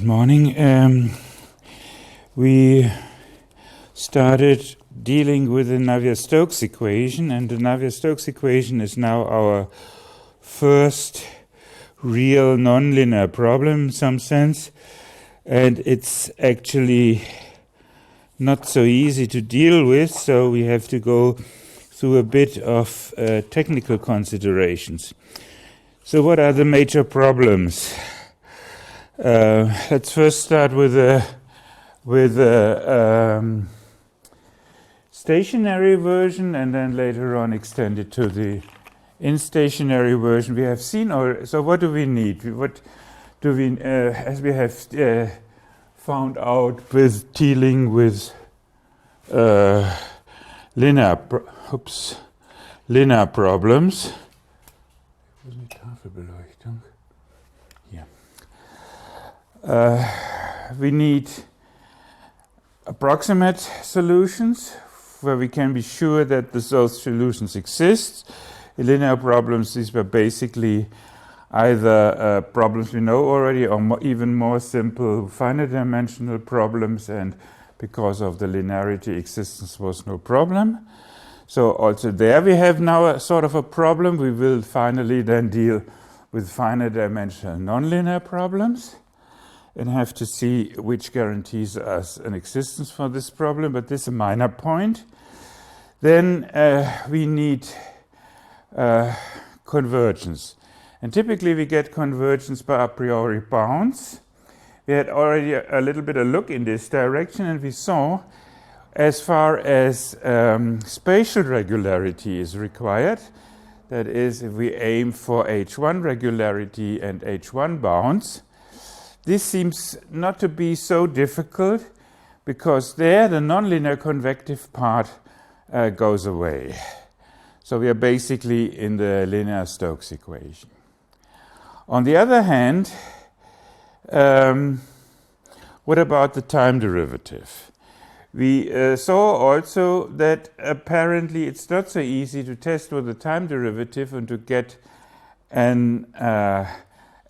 morning. We started dealing with the Navier-Stokes equation, and the Navier-Stokes equation is now our first real nonlinear problem in some sense, and it's actually not so easy to deal with, so we have to go through a bit of technical considerations. So what are the major problems? Let's first start with a stationary version, and then later on extend it to the instationary version. We have seen, so what do we need? What do we, as we have found out with dealing with linear problems. We need approximate solutions where we can be sure that those solutions exist. In linear problems, these were basically either problems we know already or even more simple finite-dimensional problems, and because of the linearity, existence was no problem. So also there we have now a sort of a problem. We will finally then deal with finite-dimensional nonlinear problems and have to see which guarantees us an existence for this problem, but this is a minor point. Then we need convergence. And typically we get convergence by a priori bounds. We had already a little bit of look in this direction, and we saw as far as spatial regularity is required, that is, if we aim for H1 regularity and H1 bounds, this seems not to be so difficult because there the nonlinear convective part goes away. So we are basically in the linear Stokes equation. On the other hand, what about the time derivative? We saw also that apparently it's not so easy to test with the time derivative and to get an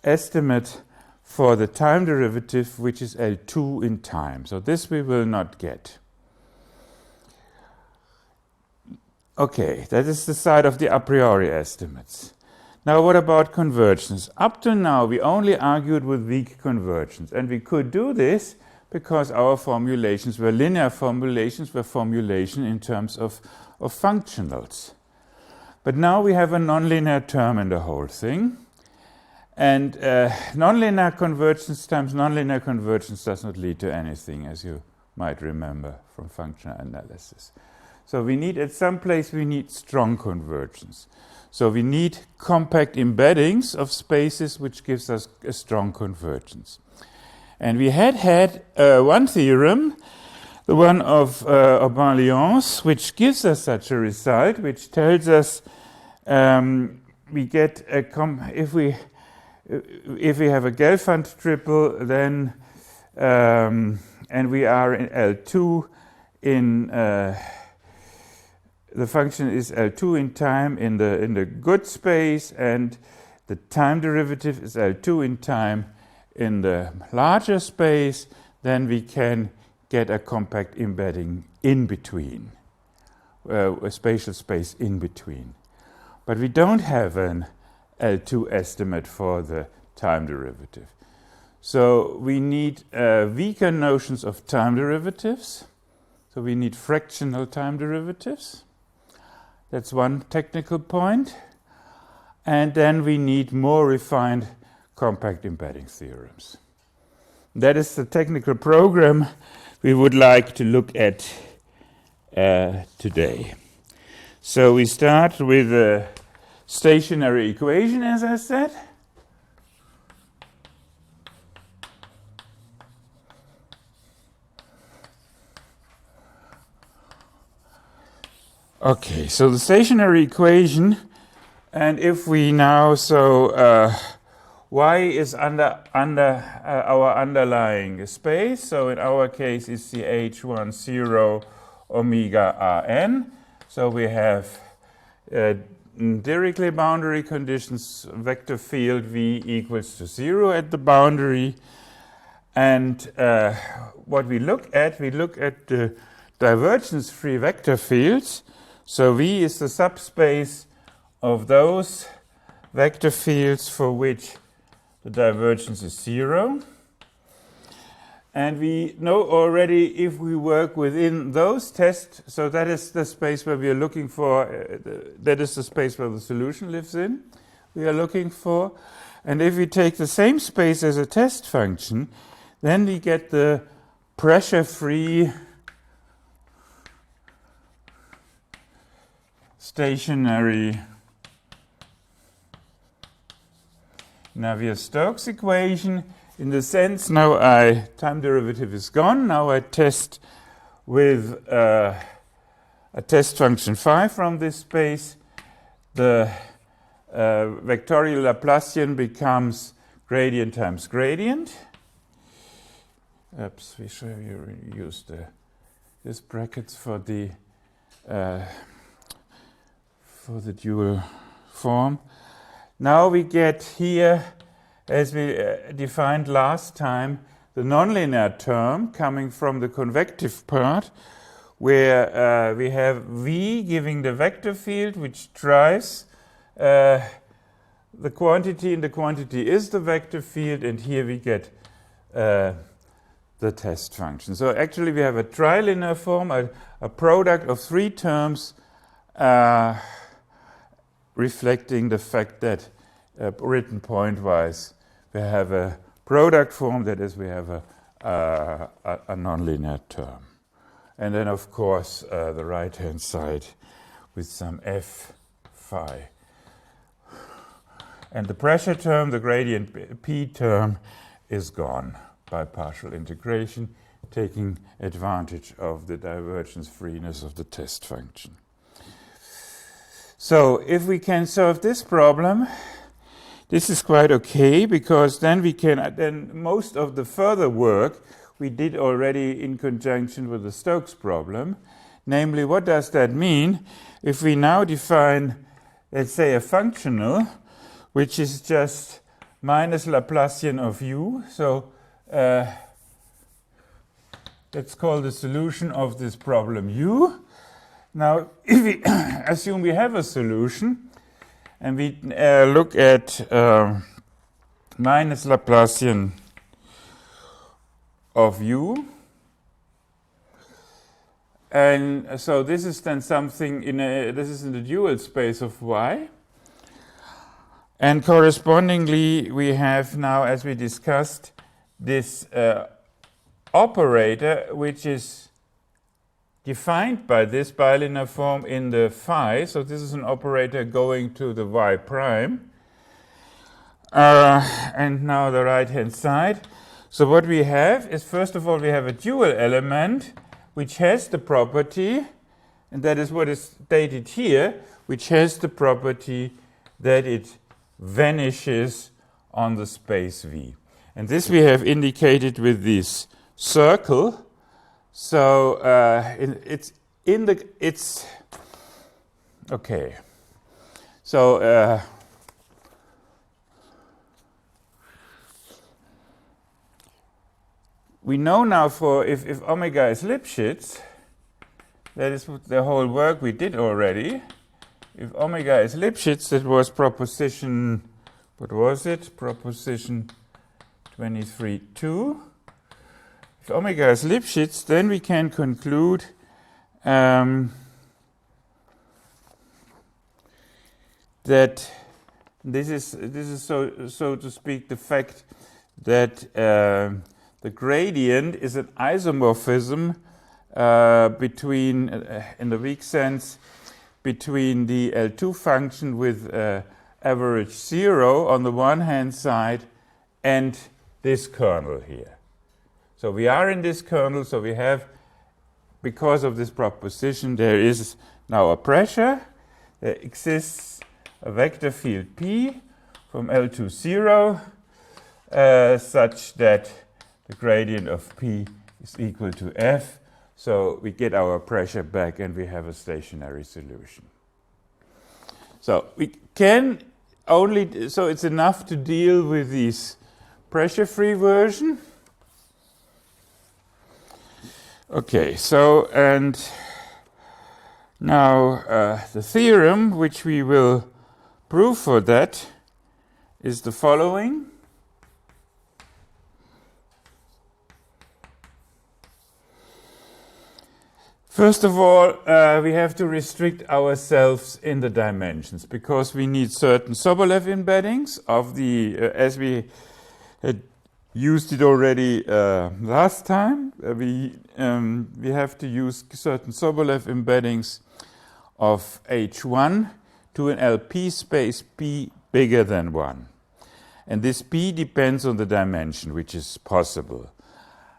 estimate for the time derivative which is L2 in time. So this we will not get. Okay, that is the side of the a priori estimates. Now what about convergence? Up to now we only argued with weak convergence, and we could do this because our formulations were linear formulations, were formulation in terms of functionals. But now we have a nonlinear term in the whole thing, and nonlinear convergence times nonlinear convergence does not lead to anything, as you might remember from functional analysis. So we need, at some place, we need strong convergence. So we need compact embeddings of spaces, which gives us a strong convergence. And we had one theorem, the one of Aubin-Lyons, which gives us such a result, which tells us we get a if we have a Gelfand triple, then and we are in L2 in the function is L2 in time in the good space, and the time derivative is L2 in time in the larger space, then we can get a compact embedding in between, a spatial space in between. But we don't have an L2 estimate for the time derivative. So we need weaker notions of time derivatives. So we need fractional time derivatives. That's one technical point. And then we need more refined compact embedding theorems. That is the technical program we would like to look at today. So we start with a stationary equation, as I said. Okay, so the stationary equation, and if we now, y is under our underlying space, so in our case it's the H10 omega Rn. So we have Dirichlet boundary conditions, vector field V equals to 0 at the boundary, And what we look at the divergence-free vector fields. So V is the subspace of those vector fields for which the divergence is 0. And we know already if we work within those tests, so that is the space where we are looking for, that is the space where the solution lives in, we are looking for. And if we take the same space as a test function, then we get the pressure-free stationary Navier-Stokes equation. In the sense, now time derivative is gone. Now I test with a test function phi from this space. The vectorial Laplacian becomes gradient times gradient. Oops, we should use these brackets for the dual form. Now we get here, as we defined last time, the nonlinear term coming from the convective part, where we have V giving the vector field which drives the quantity, and the quantity is the vector field, and here we get the test function. So actually we have a trilinear form, a product of three terms reflecting the fact that written pointwise we have a product form, that is, we have a nonlinear term. And then, of course, the right-hand side with some f phi. And the pressure term, the gradient p term, is gone by partial integration, taking advantage of the divergence freeness of the test function. So if we can solve this problem, this is quite okay, because then we can, then most of the further work we did already in conjunction with the Stokes problem. Namely, what does that mean if we now define, let's say, a functional which is just minus Laplacian of u. So let's call the solution of this problem u. Now, if we assume we have a solution, and we look at minus Laplacian of u, and so this is then something this is in the dual space of y, and correspondingly we have now, as we discussed, this operator which is defined by this bilinear form in the phi. So this is an operator going to the y prime. And now the right-hand side. So what we have is, first of all, we have a dual element which has the property, and that is what is stated here, which has the property that it vanishes on the space V. And this we have indicated with this circle. So it's okay. So we know now for if omega is Lipschitz, that is the whole work we did already. If omega is Lipschitz, that was proposition, what was it? Proposition 23(2). If omega is Lipschitz, then we can conclude that this is so to speak the fact that the gradient is an isomorphism between, in the weak sense, between the L2 function with average 0 on the one hand side and this kernel here. So we are in this kernel, so we have, because of this proposition, there is now a pressure. There exists a vector field P from L to 0 such that the gradient of P is equal to F. So we get our pressure back and we have a stationary solution. So we can only, so it's enough to deal with this pressure-free version. Okay, so and now the theorem which we will prove for that is the following. First of all, we have to restrict ourselves in the dimensions because we need certain Sobolev embeddings of the, as we had used it already last time, we have to use certain Sobolev embeddings of H1 to an LP space P bigger than 1. And this P depends on the dimension, which is possible.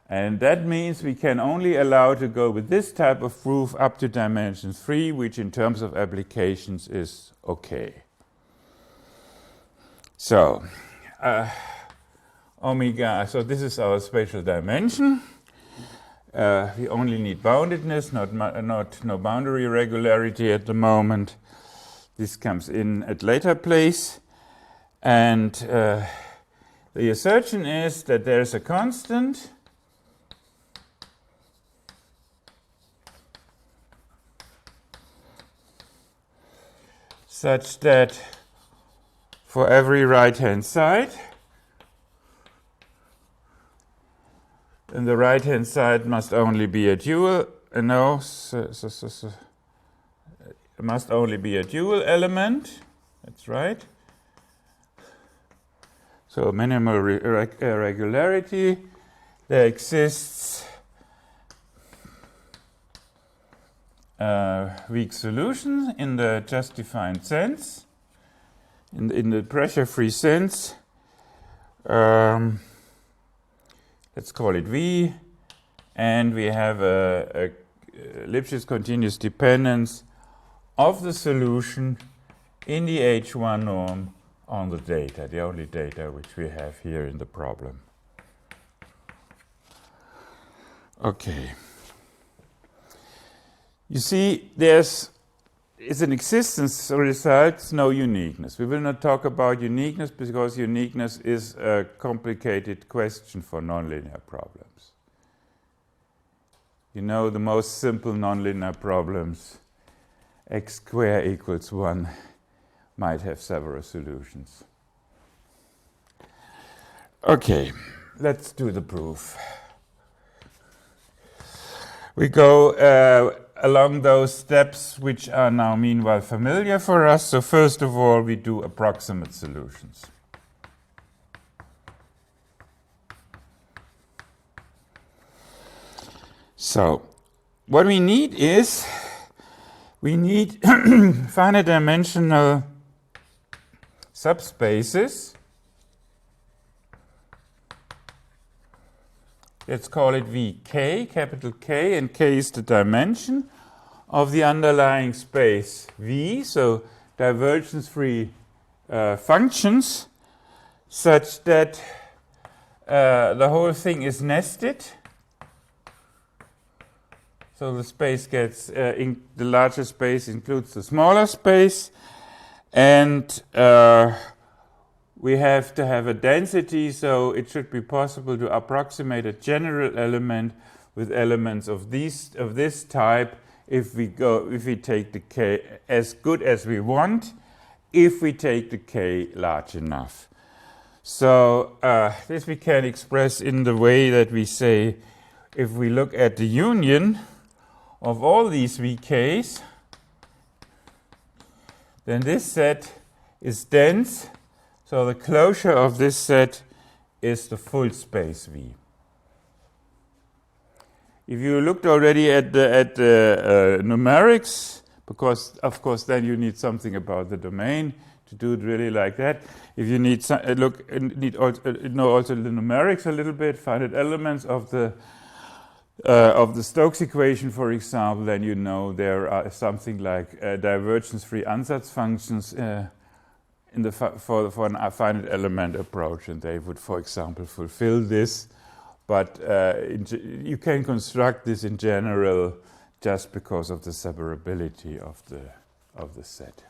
And that means we can only allow to go with this type of proof up to dimension 3, which in terms of applications is okay. So, omega, so this is our spatial dimension. We only need boundedness, no boundary regularity at the moment. This comes in at later place. And the assertion is that there's a constant such that for every right-hand side, and the right-hand side must only be a dual, it must only be a dual element, that's right. So minimal regularity, there exists weak solution in the just defined sense, in the pressure-free sense. Let's call it V, and we have a Lipschitz continuous dependence of the solution in the H1 norm on the data, the only data which we have here in the problem. Okay. You see, is an existence results no uniqueness. We will not talk about uniqueness because uniqueness is a complicated question for nonlinear problems. You know the most simple nonlinear problems, x squared equals 1, might have several solutions. Okay, let's do the proof. We go along those steps which are now meanwhile familiar for us. So first of all, we do approximate solutions. So what we need is, we need finite-dimensional subspaces. Let's call it Vk, capital K, and K is the dimension of the underlying space V, so divergence-free functions, such that the whole thing is nested. So the space gets, the larger space includes the smaller space, and we have to have a density, so it should be possible to approximate a general element with elements of this type if we take the K as good as we want, if we take the K large enough. So this we can express in the way that we say, if we look at the union of all these VKs, then this set is dense. So the closure of this set is the full space V. If you looked already at the numerics, because of course then you need something about the domain to do it really like that. If you need know also the numerics a little bit, finite elements of the Stokes equation, for example, then you know there are something like divergence-free ansatz functions for a finite element approach, and they would, for example, fulfill this. But you can construct this in general just because of the separability of the set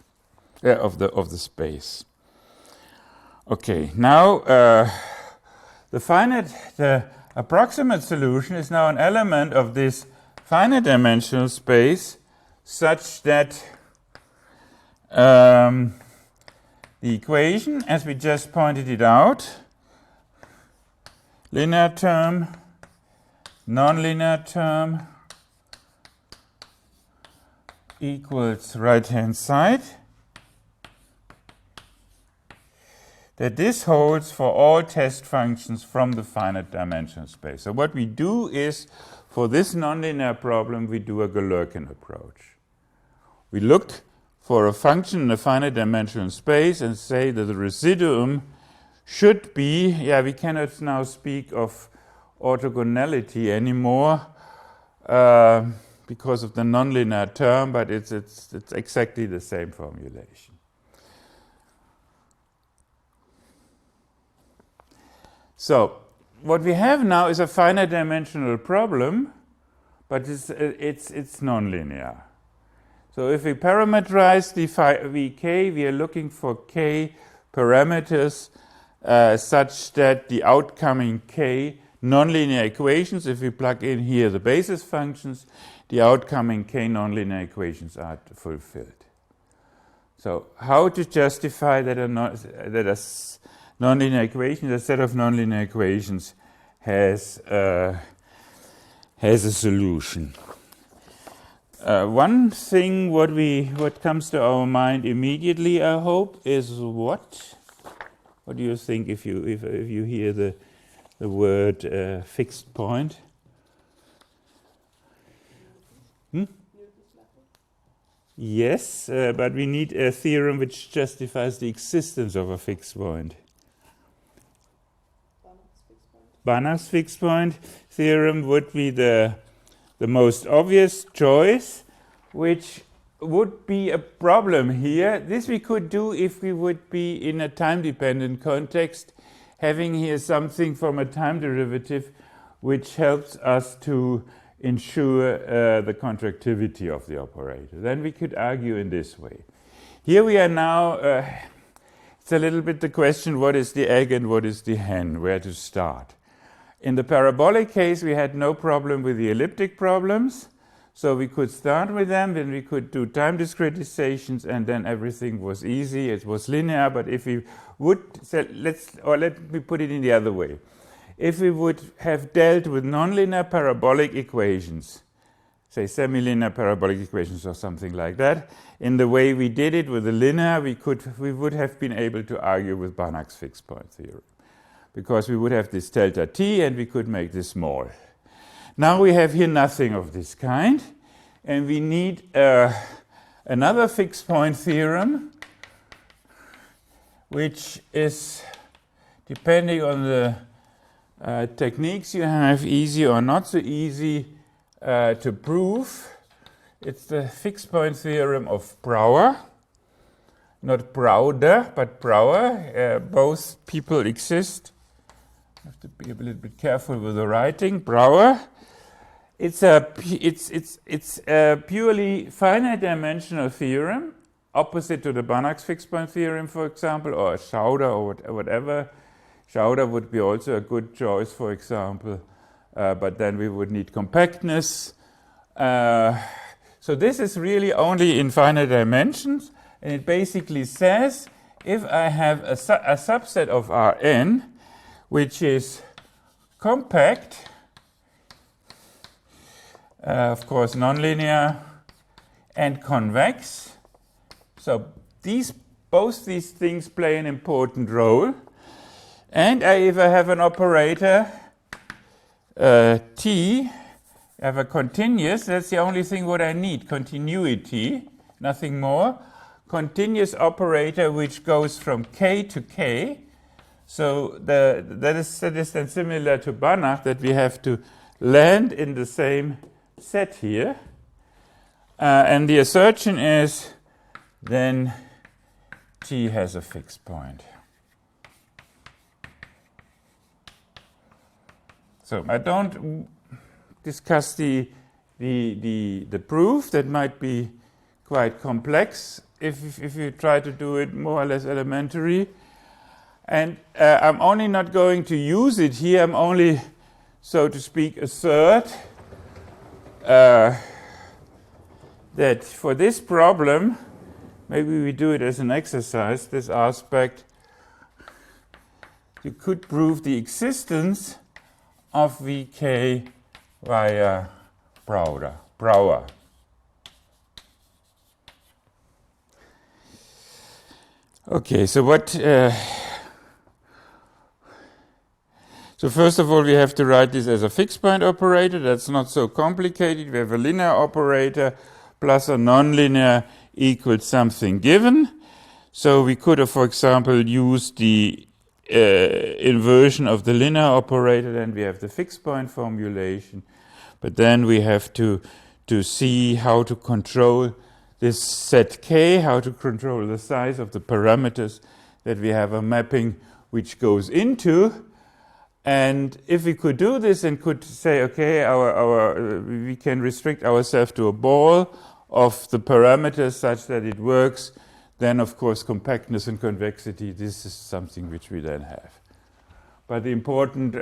of the space. Okay, now the approximate solution is now an element of this finite dimensional space such that the equation, as we just pointed it out, linear term, nonlinear term equals right-hand side, that this holds for all test functions from the finite dimensional space. So what we do is, for this nonlinear problem, we do a Galerkin approach. We look for a function in a finite dimensional space and say that the residuum should be, we cannot now speak of orthogonality anymore because of the nonlinear term, but it's exactly the same formulation. So what we have now is a finite dimensional problem, but it's nonlinear. So if we parameterize the Vk, we are looking for k parameters such that the outcoming k nonlinear equations, if we plug in here the basis functions, the outcoming k nonlinear equations are fulfilled. So how to justify that a nonlinear equation, a set of nonlinear equations has a solution? One thing what comes to our mind immediately, I hope, is what? What do you think if you hear the word fixed point? Yes, but we need a theorem which justifies the existence of a fixed point. Banach's fixed point theorem would be the most obvious choice, which would be a problem here. This we could do if we would be in a time-dependent context, having here something from a time derivative which helps us to ensure the contractivity of the operator. Then we could argue in this way. Here we are now, it's a little bit the question, what is the egg and what is the hen, where to start? In the parabolic case, we had no problem with the elliptic problems, so we could start with them, then we could do time discretizations, and then everything was easy. It was linear, but if we would, let me put it in the other way. If we would have dealt with nonlinear parabolic equations, say semi-linear parabolic equations or something like that, in the way we did it with the linear, we would have been able to argue with Banach's fixed point theorem, because we would have this delta t and we could make this small. Now we have here nothing of this kind, and we need another fixed point theorem, which is, depending on the techniques you have, easy or not so easy to prove. It's the fixed point theorem of Brouwer, not Browder, but Brouwer. Both people exist. I have to be a little bit careful with the writing. Brouwer. It's a purely finite dimensional theorem, opposite to the Banach's fixed point theorem, for example, or a Schauder or whatever. Schauder would be also a good choice, for example, but then we would need compactness. So this is really only in finite dimensions, and it basically says if I have a subset of Rn, which is compact, of course nonlinear, and convex, so both these things play an important role. And if I have an operator T, I have a continuous, that's the only thing what I need, continuity, nothing more. Continuous operator which goes from k to k. So that is then similar to Banach, that we have to land in the same set here. And the assertion is then T has a fixed point. So I don't discuss the proof. That might be quite complex if you try to do it more or less elementary. And I'm only not going to use it here. I'm only so to speak, assert that for this problem, maybe we do it as an exercise, this aspect, you could prove the existence of Vk via Brouwer. Okay, so what... so first of all, we have to write this as a fixed point operator. That's not so complicated. We have a linear operator plus a nonlinear equals something given. So we could have, for example, use the inversion of the linear operator, then we have the fixed point formulation. But then we have to see how to control this set K, how to control the size of the parameters that we have a mapping which goes into. And if we could do this and could say, okay, we can restrict ourselves to a ball of the parameters such that it works, then of course compactness and convexity, this is something which we then have. But the important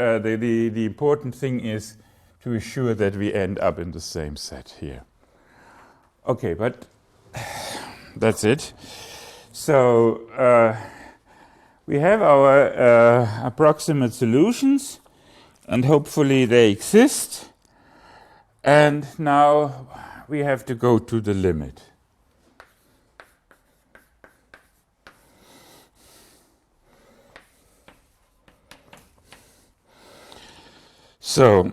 thing is to assure that we end up in the same set here. Okay, but that's it. So we have our approximate solutions, and hopefully they exist. And now we have to go to the limit. So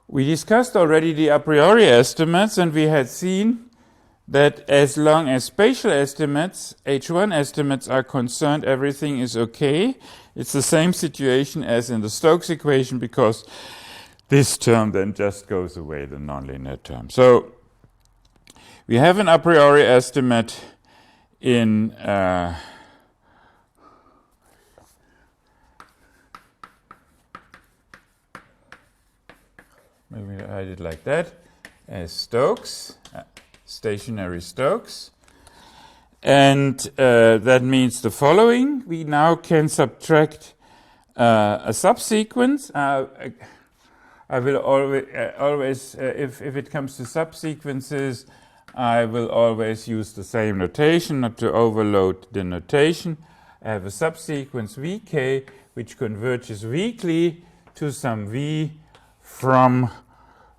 we discussed already the a priori estimates, and we had seen that as long as spatial estimates, H1 estimates are concerned, everything is okay. It's the same situation as in the Stokes equation, because this term then just goes away, the nonlinear term. So we have an a priori estimate in maybe I write it like that, as Stokes, stationary Stokes. And that means the following. We now can subtract a subsequence. I will always if it comes to subsequences, I will always use the same notation, not to overload the notation. I have a subsequence Vk, which converges weakly to some V from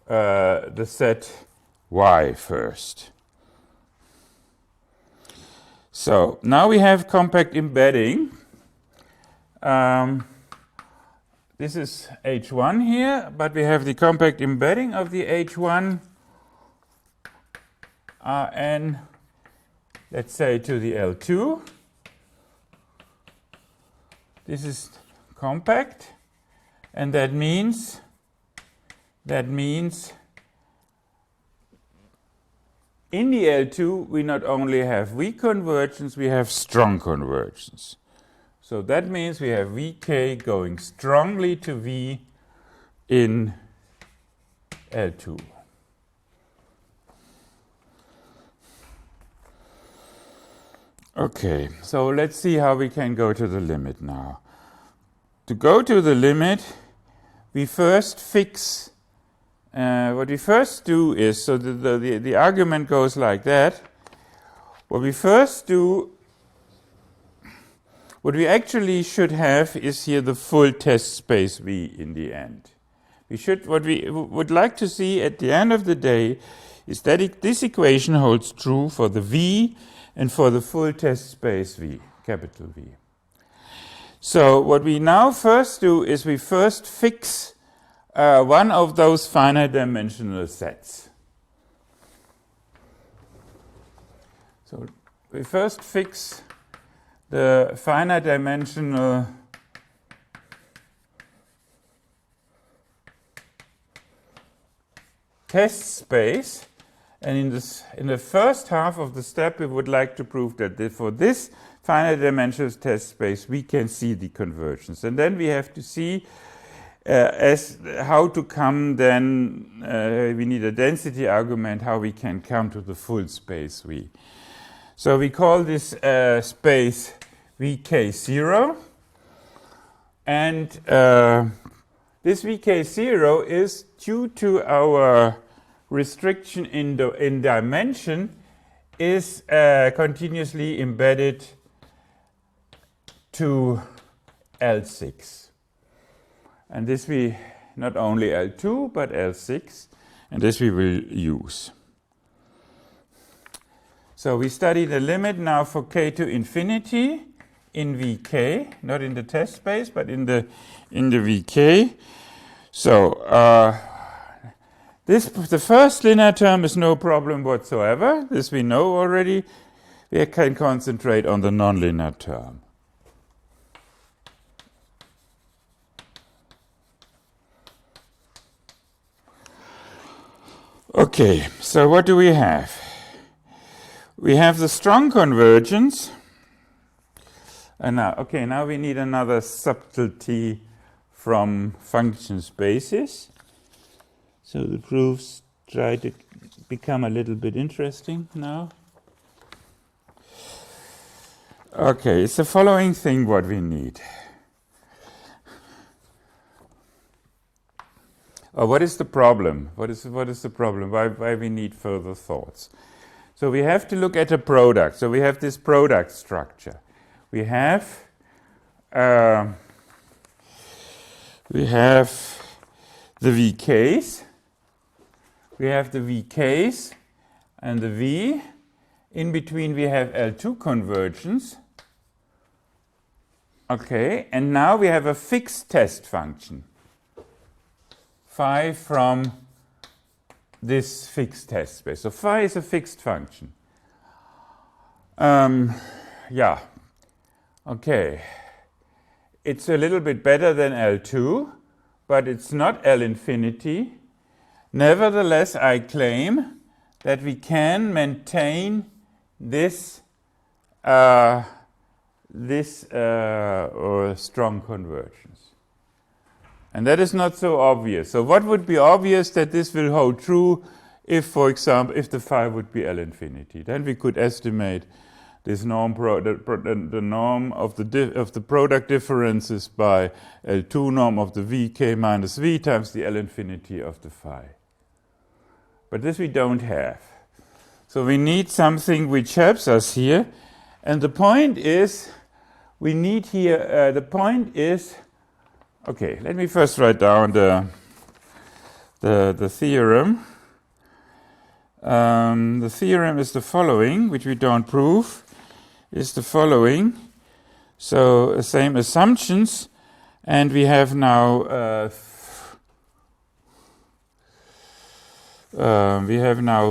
the set Y first. So now we have compact embedding. This is H1 here, but we have the compact embedding of the H1 Rn, let's say to the L2. This is compact, and that means in the L2 we not only have weak convergence, we have strong convergence. So that means we have Vk going strongly to V in L2. Okay, so let's see how we can go to the limit now. To go to the limit, we first fix, what we first do is, so the argument goes like that. What we first do, what we actually should have is here the full test space V in the end. What we would like to see at the end of the day is that this equation holds true for the V and for the full test space V, capital V. So what we now first do is we first fix one of those finite dimensional sets. So we first fix the finite dimensional test space, and in the first half of the step we would like to prove that for this finite dimensional test space we can see the convergence, and then we have to see as how to come then, we need a density argument, how we can come to the full space V. So we call this space Vk0, And this vk0 is due to our restriction in dimension is continuously embedded to L6. And this we not only L2 but L6, and this we will use. So we study the limit now for k to infinity in Vk, not in the test space, but in the Vk. So the first linear term is no problem whatsoever. This we know already. We can concentrate on the nonlinear term. Okay, so what do we have? We have the strong convergence. And now we need another subtlety from function spaces. So the proofs try to become a little bit interesting now. Okay, it's the following thing what we need. What is the problem? What is the problem? Why we need further thoughts? So we have to look at a product. So we have this product structure. We have the VKs. We have the VKs and the V. In between we have L2 convergence. Okay, and now we have a fixed test function. Phi from this fixed test space. So phi is a fixed function. Yeah. Okay. It's a little bit better than L2, but it's not L infinity. Nevertheless, I claim that we can maintain this strong convergence. And that is not so obvious. So what would be obvious that this will hold true if, for example, if the phi would be L infinity? Then we could estimate this norm the norm of the product differences by L2 norm of the Vk minus V times the L infinity of the phi. But this we don't have. So we need something which helps us here. And the point is, we need here, the point is, okay, let me first write down the theorem. The theorem is the following, which we don't prove, is the following. So same assumptions, and we have now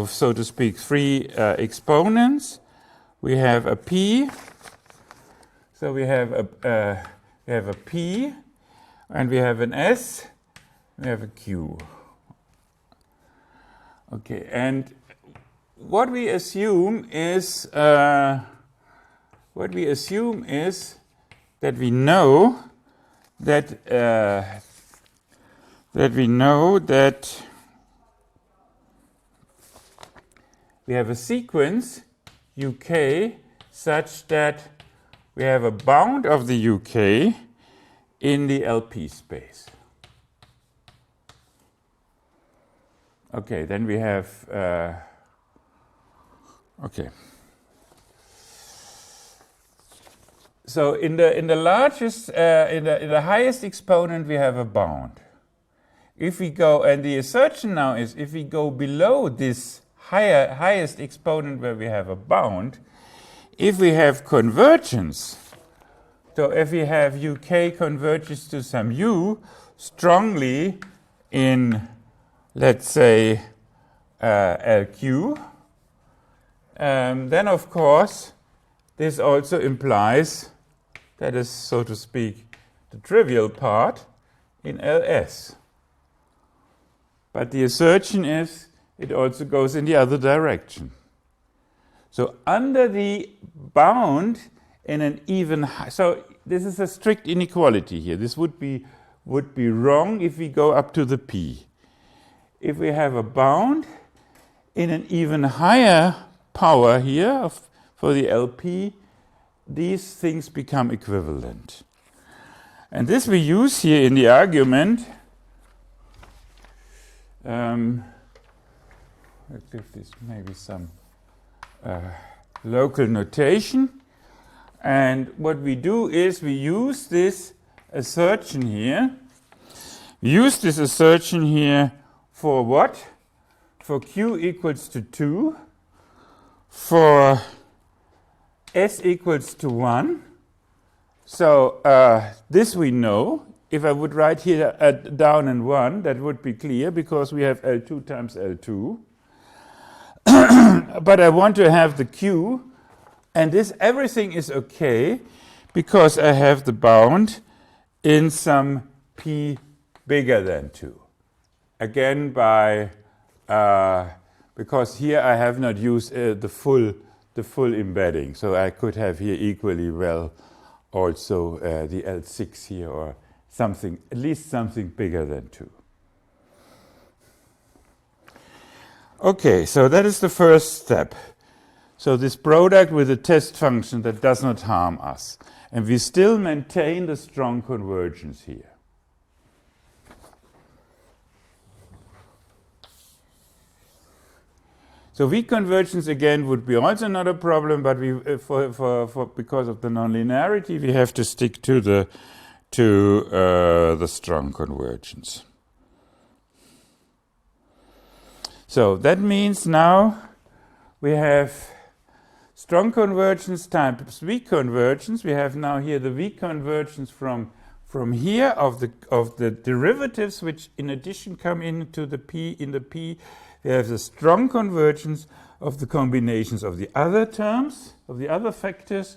so to speak, three exponents. We have a p. So we have a p. And we have an S, we have a Q. Okay, and what we assume is that we know that we have a sequence UK such that we have a bound of the UK in the LP space. Okay, then we have okay. So in the largest in the highest exponent we have a bound. If we go, and the assertion now is, if we go below this highest exponent where we have a bound, if we have convergence, so if we have UK converges to some U strongly in, let's say, LQ, then of course this also implies, that is, so to speak, the trivial part in LS. But the assertion is it also goes in the other direction. So under the bound in an even high, so this is a strict inequality here. This would be wrong if we go up to the P. If we have a bound in an even higher power here for the LP, these things become equivalent. And this we use here in the argument. Let's give this maybe some local notation. And what we do is we use this assertion here. We use this assertion here for what? For q equals to 2, for s equals to 1. So this we know. If I would write here down in 1, that would be clear because we have L2 times L2. But I want to have the q, and this everything is okay because I have the bound in some p bigger than 2. Again, by because here I have not used the full embedding, so I could have here equally well also the L6 here, or something, at least something bigger than 2. Okay, so that is the first step. So this product with a test function that does not harm us. And we still maintain the strong convergence here. So weak convergence again would be also not a problem, but we because of the nonlinearity we have to stick to the strong convergence. So that means now we have strong convergence times weak convergence. We have now here the weak convergence from here of the derivatives, which in addition come into the p in the p. We have the strong convergence of the combinations of the other terms, of the other factors,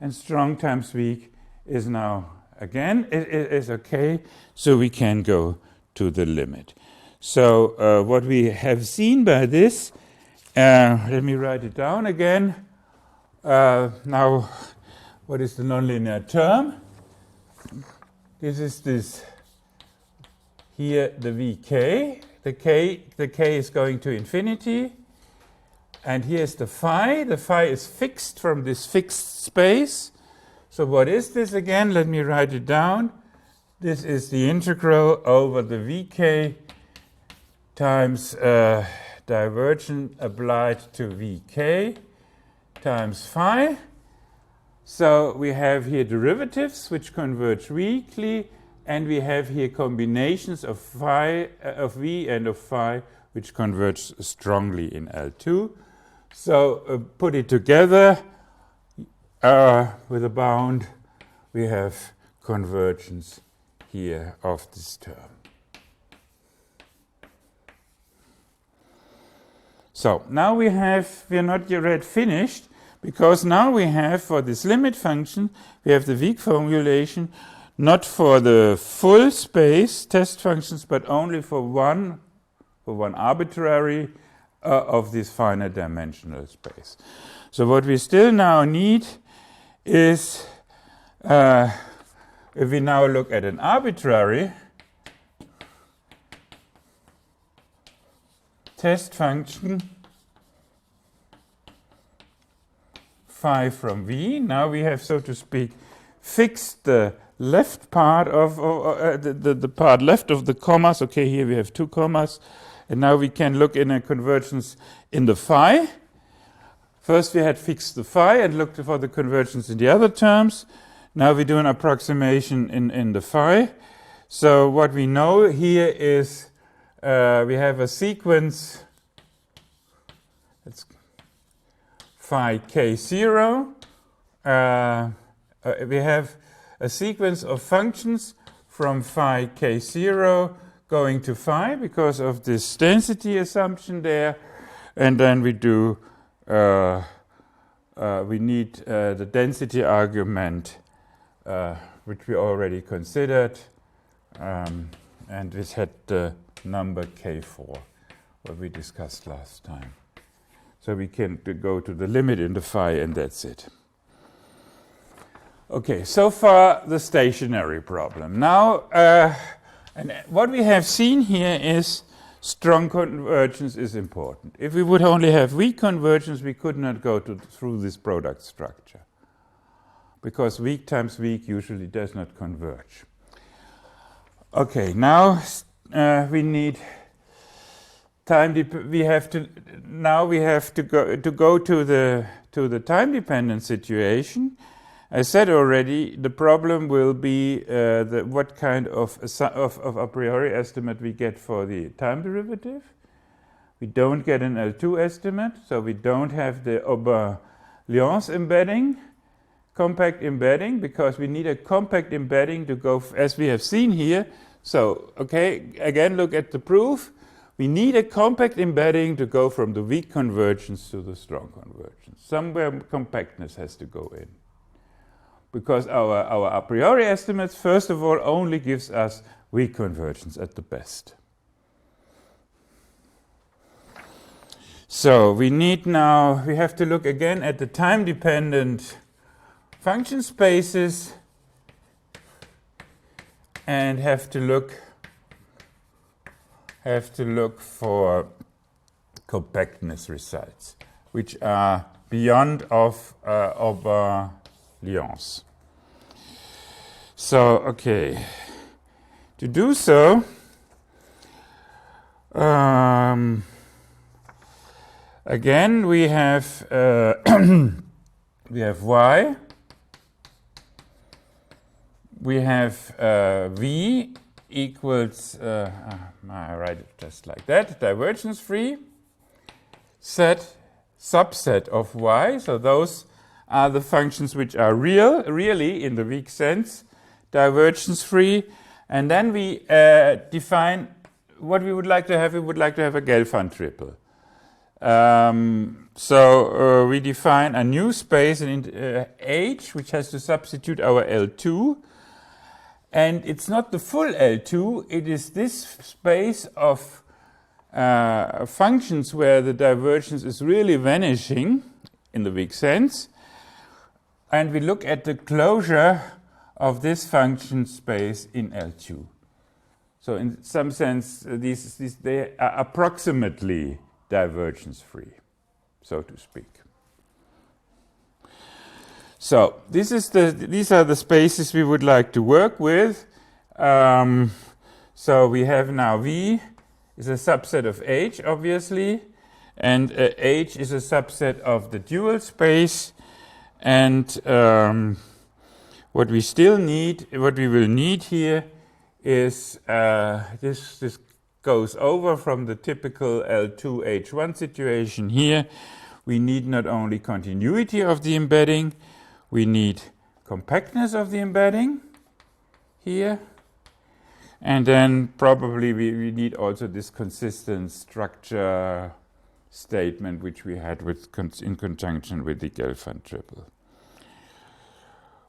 and strong times weak is now again is okay, so we can go to the limit. So what we have seen by this, let me write it down again. Now, what is the nonlinear term? This is this here, the vk. The k is going to infinity. And here's the phi. The phi is fixed from this fixed space. So what is this again? Let me write it down. This is the integral over the vk times divergence applied to vk times phi. So we have here derivatives which converge weakly, and we have here combinations of phi, of v and of phi, which converge strongly in L2. So put it together with a bound, we have convergence here of this term. So now we are not yet finished, because now we have for this limit function, we have the weak formulation, not for the full space test functions, but only for one arbitrary of this finite dimensional space. So what we still now need is, if we now look at an arbitrary test function phi from v, now we have, so to speak, fixed the left part of the part left of the commas. Okay, here we have two commas, and now we can look in a convergence in the phi. First we had fixed the phi and looked for the convergence in the other terms. Now we do an approximation in the phi. So what we know here is we have a sequence, it's phi k0. We have a sequence of functions from phi k0 going to phi because of this density assumption there, and then we do we need the density argument which we already considered, and this had the number k4, what we discussed last time. So we can go to the limit in the phi, and that's it. Okay, so far the stationary problem. Now, and what we have seen here is strong convergence is important. If we would only have weak convergence, we could not go through this product structure, because weak times weak usually does not converge. Okay, now we need time. We have to go to the time dependent situation. I said already the problem will be what kind of a priori estimate we get for the time derivative. We don't get an L2 estimate, so we don't have the Aubin-Lyons embedding, compact embedding, because we need a compact embedding to go, as we have seen here. So, okay, again, look at the proof. We need a compact embedding to go from the weak convergence to the strong convergence. Somewhere compactness has to go in. Because our a priori estimates, first of all, only gives us weak convergence at the best. So we have to look again at the time-dependent function spaces and have to look for compactness results, which are beyond of Aubin-Lyons. So, okay, to do so, again we have y. We have v equals, I write it just like that, divergence-free subset of y. So those are the functions which are really in the weak sense, divergence-free. And then we define what we would like to have. We would like to have a Gelfand triple. So we define a new space in H, which has to substitute our L2. And it's not the full L2, it is this space of functions where the divergence is really vanishing in the weak sense. And we look at the closure of this function space in L2. So in some sense, they are approximately divergence-free, so to speak. So these are the spaces we would like to work with. So we have now V is a subset of H, obviously, and H is a subset of the dual space. And what we will need here is this goes over from the typical L2 H1 situation here. We need not only continuity of the embedding, we need compactness of the embedding here. And then probably we need also this consistent structure statement which we had in conjunction with the Gelfand triple.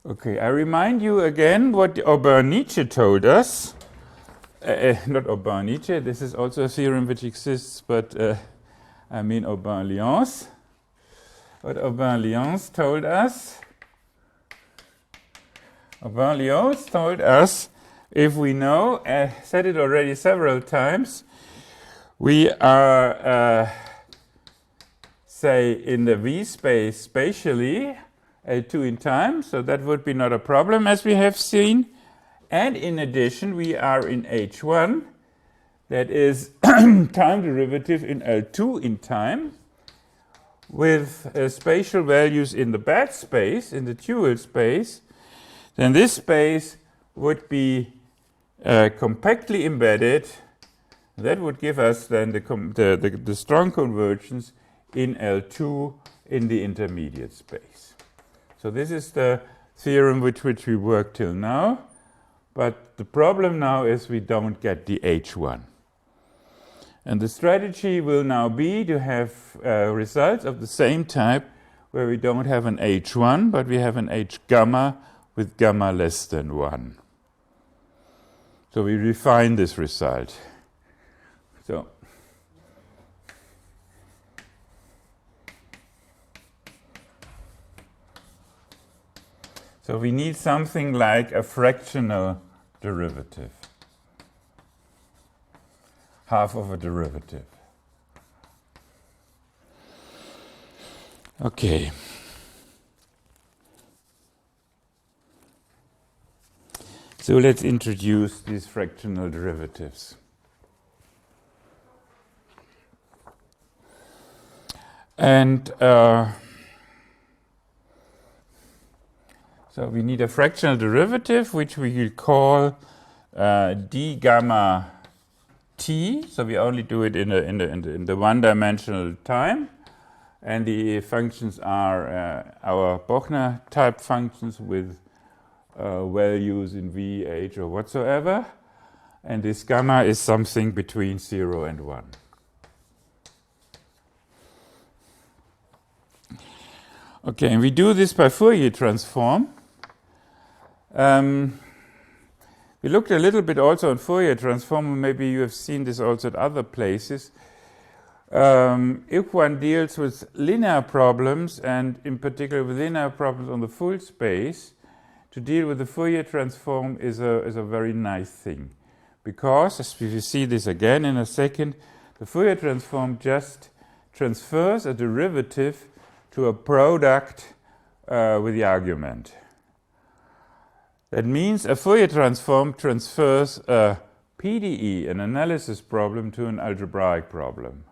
Okay, I remind you again what Aubin-Nietzsche told us. Not Aubin-Nietzsche, this is also a theorem which exists, but I mean Aubin-Lyons. What Aubin-Lyons told us. Aubin-Lyons told us, if we know, said it already several times, we are, say, in the V space spatially, L2 in time, so that would be not a problem as we have seen. And in addition, we are in H1, that is time derivative in L2 in time, with spatial values in the bad space, in the dual space. Then this space would be compactly embedded. That would give us then the strong convergence in L2 in the intermediate space. So this is the theorem with which we work till now. But the problem now is we don't get the H1. And the strategy will now be to have results of the same type where we don't have an H1, but we have an H gamma with gamma less than 1. So we refine this result. So we need something like a fractional derivative, half of a derivative. Okay. So let's introduce these fractional derivatives. And so we need a fractional derivative, which we will call d gamma t. So we only do it in the one-dimensional time. And the functions are our Bochner type functions with values in v, h, or whatsoever. And this gamma is something between 0 and 1. Okay, and we do this by Fourier transform. We looked a little bit also on Fourier transform. Maybe you have seen this also at other places. If one deals with linear problems, and in particular with linear problems on the full space, to deal with the Fourier transform is a very nice thing. Because, as we will see this again in a second, the Fourier transform just transfers a derivative to a product with the argument. That means a Fourier transform transfers a PDE, an analysis problem, to an algebraic problem.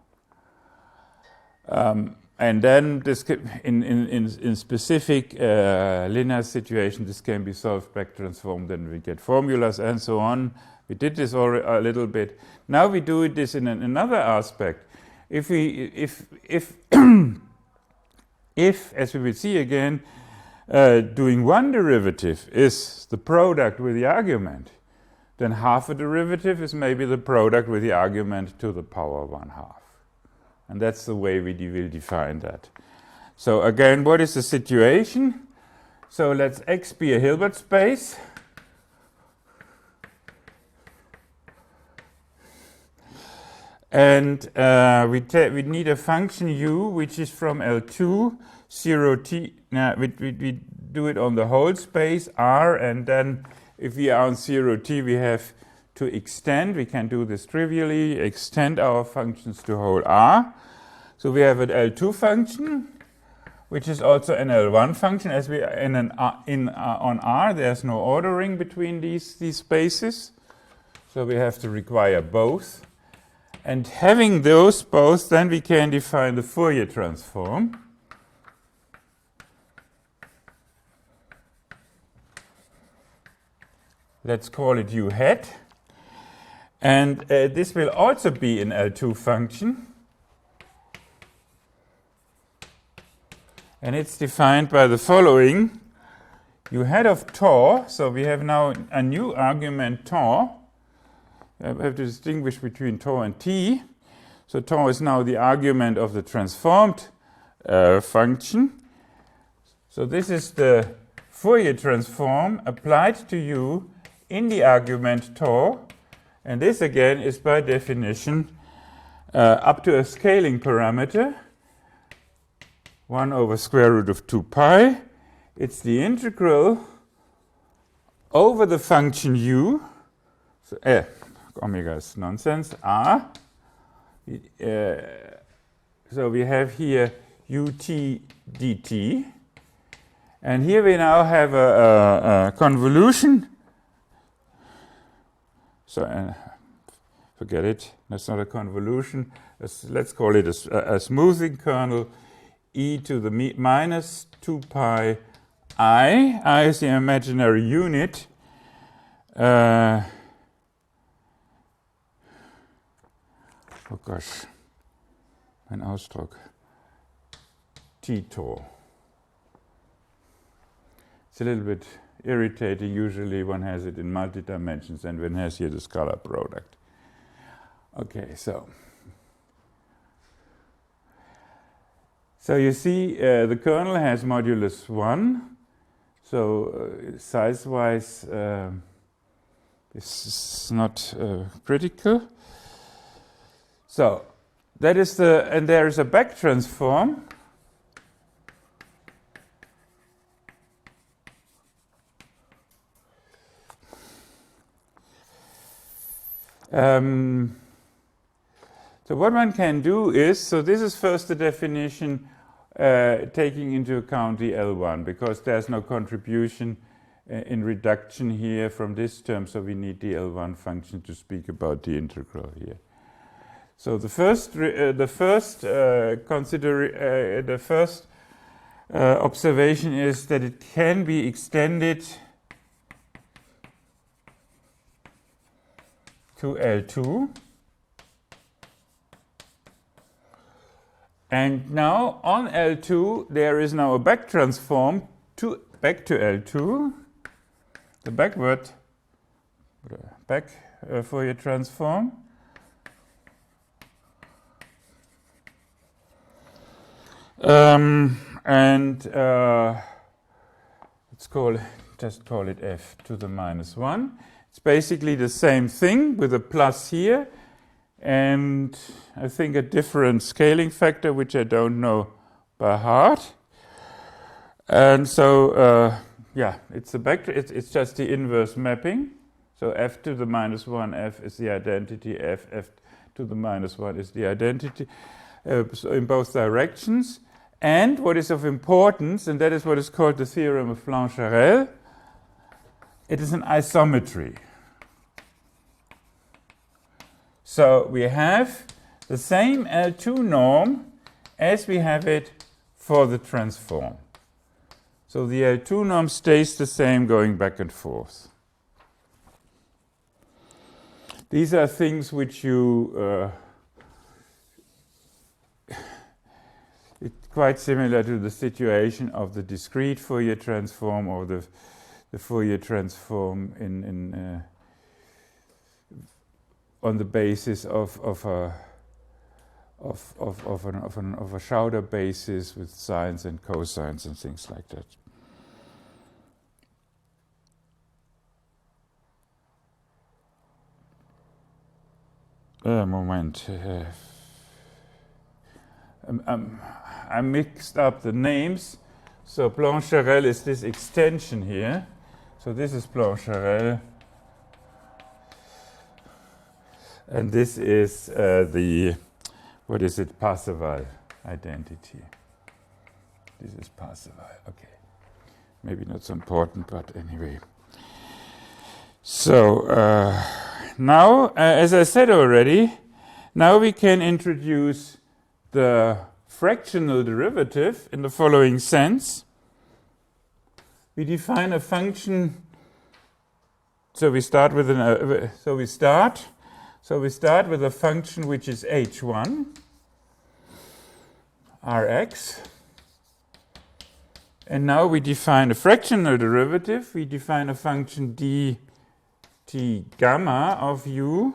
And then this in specific linear situations, this can be solved back transformed, then we get formulas and so on. We did this already a little bit. Now we do this in another aspect. If as we will see again, doing one derivative is the product with the argument, then half a derivative is maybe the product with the argument to the power 1/2. And that's the way we will define that. So again, what is the situation? So let's X be a Hilbert space. And we need a function u, which is from L2, 0t. Now we do it on the whole space R, and then if we are on 0t, we have to extend. We can do this trivially, extend our functions to whole R. So we have an L2 function, which is also an L1 function. As we on R, there's no ordering between these spaces, so we have to require both. And having those both, then we can define the Fourier transform. Let's call it u hat. And this will also be an L2 function. And it's defined by the following. U hat of tau, so we have now a new argument tau. I have to distinguish between tau and t. So tau is now the argument of the transformed function. So this is the Fourier transform applied to u in the argument tau. And this again is by definition up to a scaling parameter, 1 over square root of 2 pi. It's the integral over the function u. So, omega is nonsense, r. So we have here ut dt. And here we now have a convolution. So forget it, that's not a convolution. Let's call it a smoothing kernel, e to the minus 2 pi I. I is the imaginary unit. Oh gosh, ein Ausdruck. T-Tau. It's a little bit irritating. Usually one has it in multi-dimensions and one has here the scalar product. Okay, so you see the kernel has modulus 1. So size-wise this is not critical. So that is and there is a back transform. So what one can do is, so this is first the definition taking into account the L1, because there's no contribution in reduction here from this term, so we need the L1 function to speak about the integral here. So the first observation is that it can be extended to L2. And now on L2 there is now a back transform back to L2, the back Fourier transform. Just call it f to the minus 1. It's basically the same thing with a plus here, and I think a different scaling factor, which I don't know by heart. And so, it's just the inverse mapping. So f to the minus 1, f is the identity, f to the minus 1 is the identity, so in both directions. And what is of importance, and that is what is called the theorem of Blancherel, it is an isometry. So we have the same L2 norm as we have it for the transform. So the L2 norm stays the same going back and forth. These are things which you it's quite similar to the situation of the discrete Fourier transform or the Fourier transform on the basis of a Schauder basis with sines and cosines and things like that. Moment. I mixed up the names. So Blancherel is this extension here. So this is Blancherel. And this is Parseval identity. This is Parseval, okay. Maybe not so important, but anyway. So now, as I said already, now we can introduce the fractional derivative in the following sense. We define a function. So we start with a function which is h1 Rx, and now we define a fractional derivative. We define a function dt gamma of u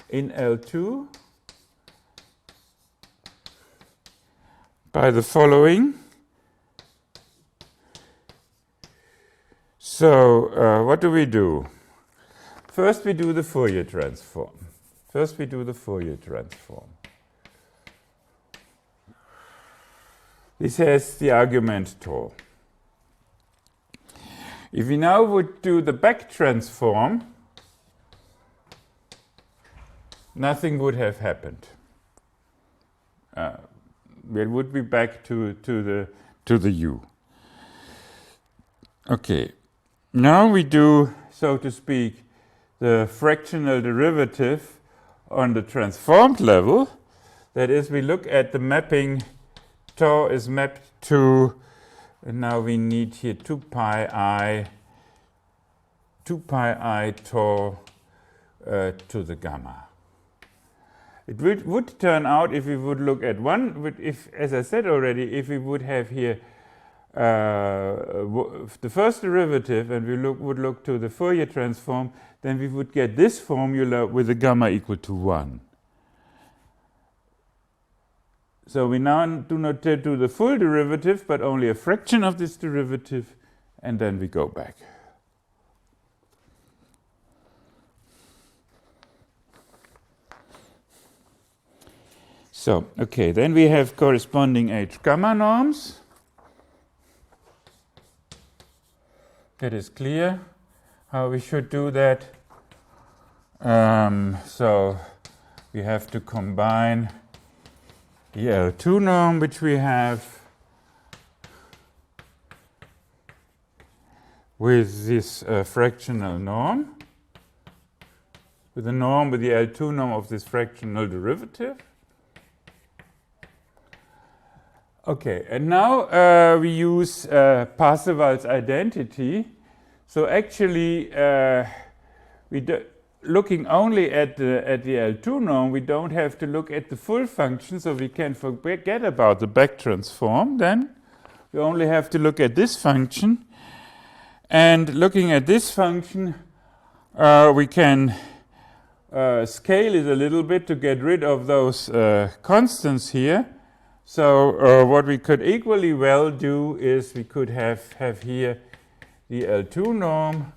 in L2 by the following. So what do? First we do the Fourier transform. This has the argument tau. If we now would do the back transform, nothing would have happened. It would be back to the u. Okay. Now we do, so to speak, the fractional derivative on the transformed level. That is, we look at the mapping. Tau is mapped to, and now we need here 2 pi I tau to the gamma. It would turn out, if we would look at as I said already, if we would have here the first derivative and we would look to the Fourier transform, then we would get this formula with a gamma equal to 1. So we now do not do the full derivative, but only a fraction of this derivative, and then we go back. So, okay, then we have corresponding H gamma norms. That is clear how we should do that. So we have to combine the L2 norm, which we have, with this fractional norm, with the norm, with the L2 norm of this fractional derivative. Okay, and now we use Parseval's identity. So actually, looking only at the L2 norm, we don't have to look at the full function, so we can forget about the back transform then. We only have to look at this function. And looking at this function, we can scale it a little bit to get rid of those constants here. So what we could equally well do is we could have here the L2 norm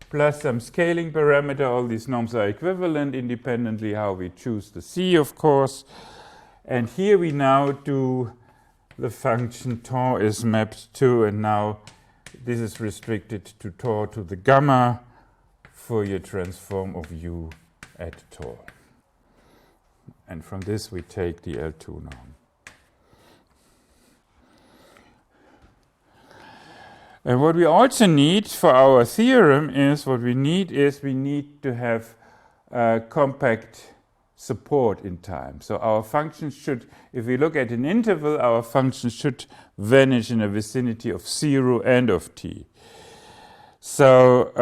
plus some scaling parameter. All these norms are equivalent independently how we choose the C, of course. And here we now do the function tau is mapped to, and now this is restricted to tau to the gamma Fourier transform of u at tau. And from this we take the L2 norm. And what we also need for our theorem is, we need to have compact support in time. So our function should, if we look at an interval, our function should vanish in a vicinity of 0 and of t. So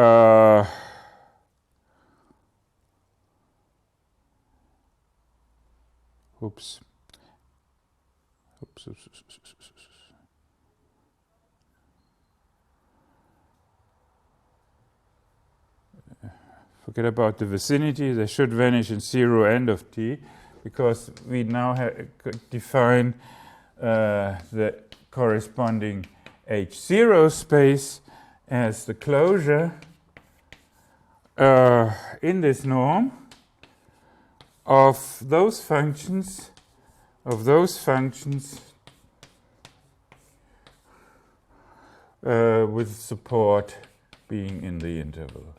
forget about the vicinity. They should vanish in 0 and of t, because we now define the corresponding H0 space as the closure in this norm of those functions with support being in the interval.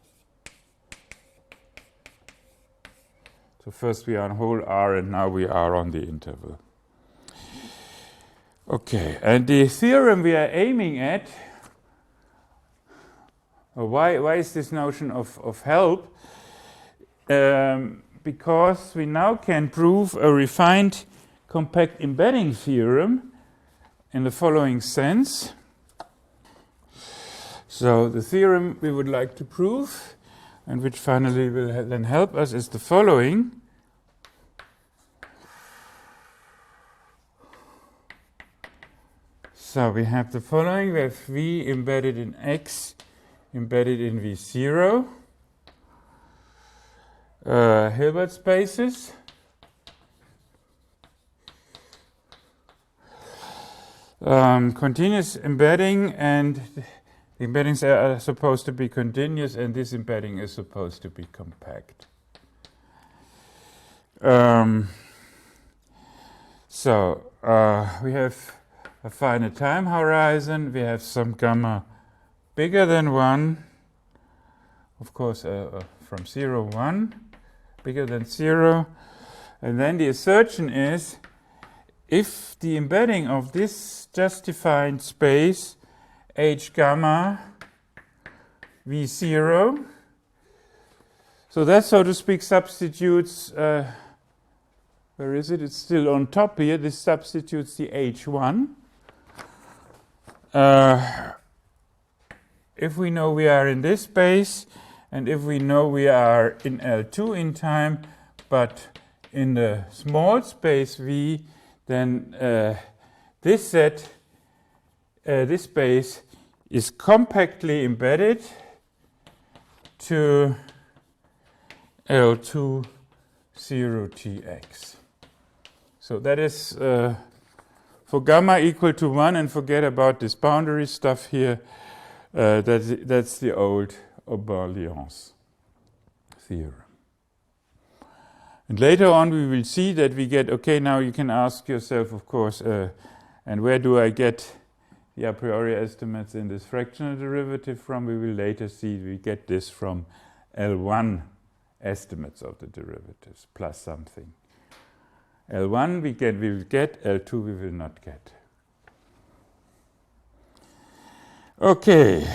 So first we are on whole R, and now we are on the interval. Okay, and the theorem we are aiming at, why is this notion of help? Because we now can prove a refined compact embedding theorem in the following sense. So the theorem we would like to prove, and which finally will then help us, is the following. So we have the following. We have V embedded in X, embedded in V0. Hilbert spaces. Continuous embedding, and the embeddings are supposed to be continuous, and this embedding is supposed to be compact. We have a finite time horizon. We have some gamma bigger than 1, of course, from 0, 1, bigger than 0. And then the assertion is, if the embedding of this just defined space H gamma V0, so that, so to speak, substitutes, where is it? It's still on top here. This substitutes the H1. If we know we are in this space, and if we know we are in L2 in time, but in the small space V, then this space is compactly embedded to L2 0Tx. So that is for gamma equal to 1, and forget about this boundary stuff here. That's the old Aubin-Lyons theorem. And later on we will see that we get, okay, now you can ask yourself, of course, and where do I get the a priori estimates in this fractional derivative from? We will later see we get this from L1 estimates of the derivatives plus something. L1 we will get, L2 we will not get. Okay.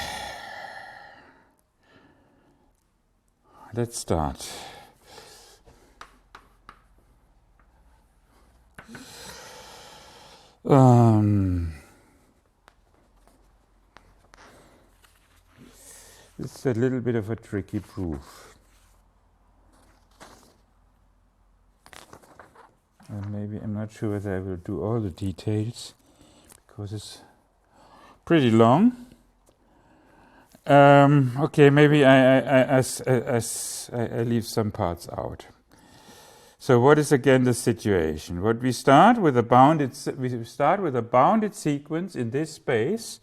let's start. This is a little bit of a tricky proof. And maybe I'm not sure whether I will do all the details because it's pretty long. Okay, maybe I leave some parts out. So what is again the situation? What we start with a bounded sequence in this space,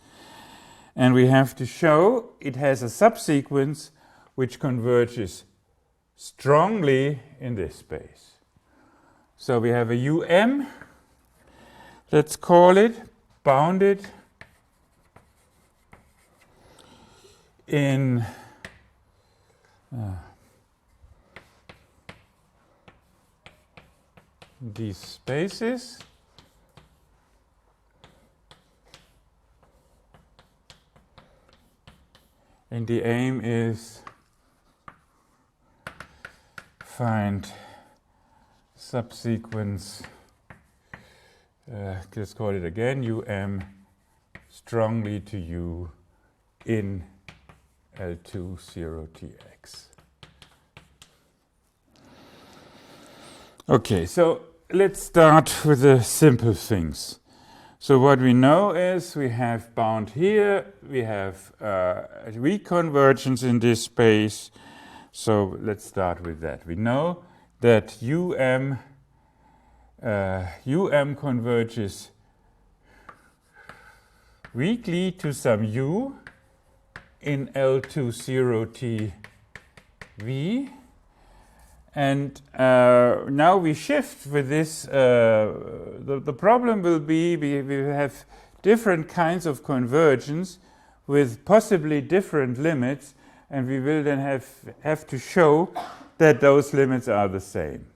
and we have to show it has a subsequence which converges strongly in this space. So we have a UM, let's call it, bounded in these spaces. And the aim is find subsequence, let's call it again, UM strongly to U in L2 0Tx. Okay, so let's start with the simple things. So what we know is we have bound here, we have weak convergence in this space. So let's start with that. We know that UM converges weakly to some U in L2 0Tv. And now we shift with this. The problem will be we have different kinds of convergence with possibly different limits, and we will then have to show that those limits are the same.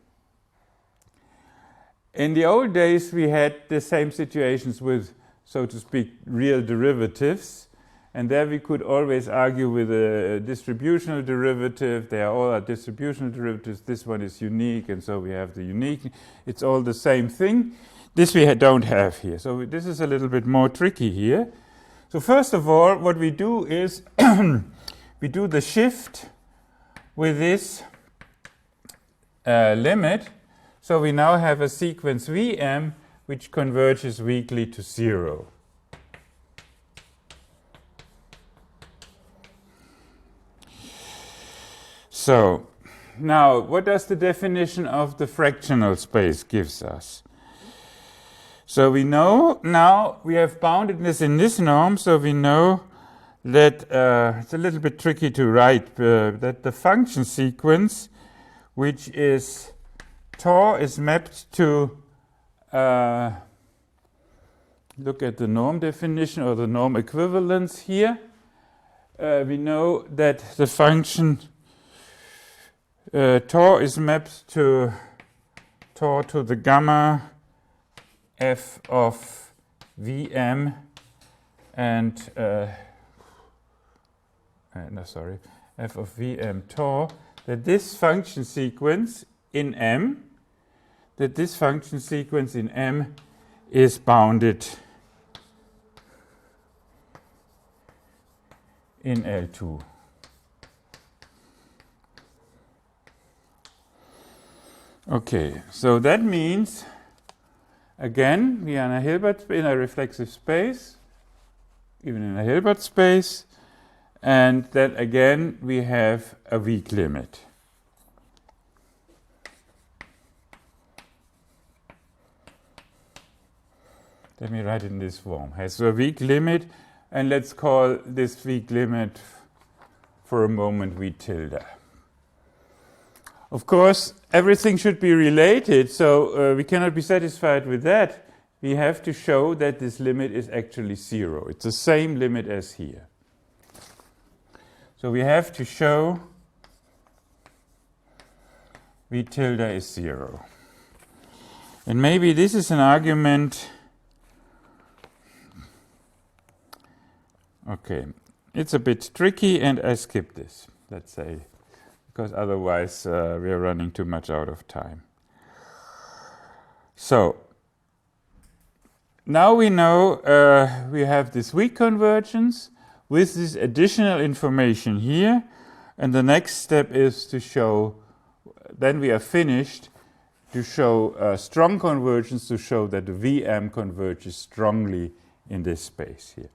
In the old days, we had the same situations with, so to speak, real derivatives. And there we could always argue with a distributional derivative. They are all distributional derivatives. This one is unique, and so we have the unique. It's all the same thing. This we don't have here. So this is a little bit more tricky here. So first of all, what we do is we do the shift with this limit. So we now have a sequence Vm which converges weakly to 0. So now, what does the definition of the fractional space gives us? So we know now we have boundedness in this norm, so we know that it's a little bit tricky to write, that the function sequence, which is tau, is mapped to, look at the norm definition or the norm equivalence here. We know that the function tau is mapped to tau to the gamma f of Vm and f of Vm tau, that this function sequence in M, is bounded in L2. Okay, so that means, again, we are in a reflexive space, even in a Hilbert space, and that again we have a weak limit. Let me write it in this form. Has a weak limit, and let's call this weak limit for a moment V tilde. Of course, everything should be related, so we cannot be satisfied with that. We have to show that this limit is actually 0. It's the same limit as here. So we have to show V tilde is 0. And maybe this is an argument. Okay, it's a bit tricky, and I skip this. Let's because otherwise we are running too much out of time. So now we know we have this weak convergence with this additional information here, and the next step is to show, then we are finished, to show strong convergence, to show that the VM converges strongly in this space here.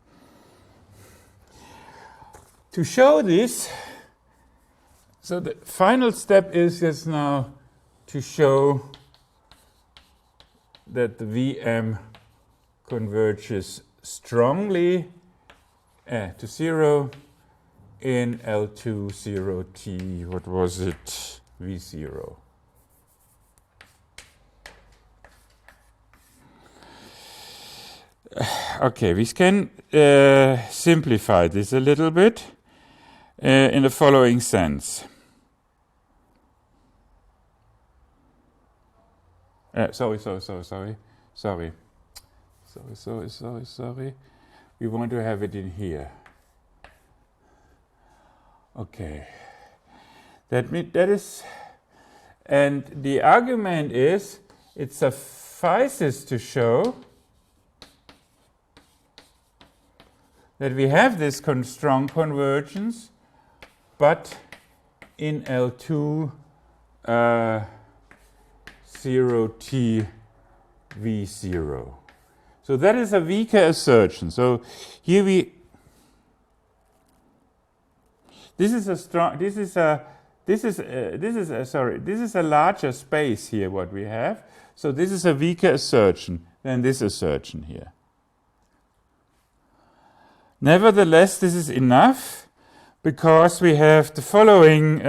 To show this, so the final step is just now to show that the VM converges strongly to 0 in L2 0t, what was it, V0. Okay, we can simplify this a little bit in the following sense. Sorry. We want to have it in here. Okay. That is, and the argument is, it suffices to show that we have this strong convergence, but in L2 0t V0. So that is a weaker assertion. So here this is a larger space here what we have. So this is a weaker assertion than this assertion here. Nevertheless, this is enough because we have the following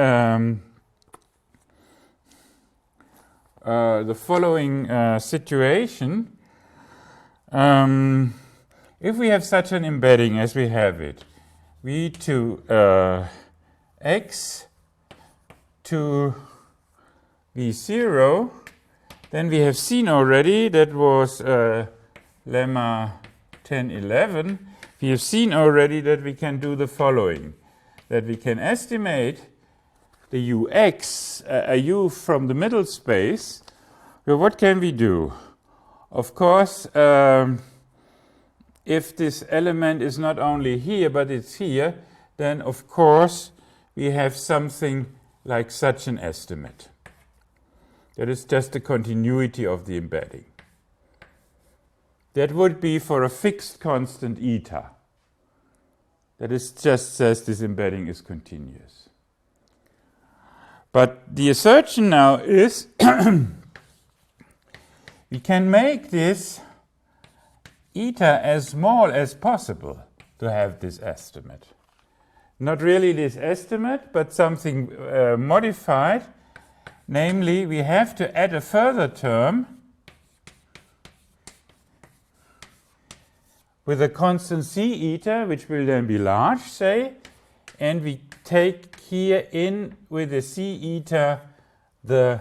situation. If we have such an embedding as we have it, V to x to V0, then we have seen already, that was lemma 1011, we have seen already that we can do the following, that we can estimate the ux, a u from the middle space. Well, what can we do? Of course, if this element is not only here, but it's here, then of course we have something like such an estimate. That is just the continuity of the embedding. That would be for a fixed constant eta. That is just says this embedding is continuous. But the assertion now is we can make this eta as small as possible to have this estimate. Not really this estimate, but something modified. Namely, we have to add a further term with a constant c eta, which will then be large, say, and we take here in with the c eta the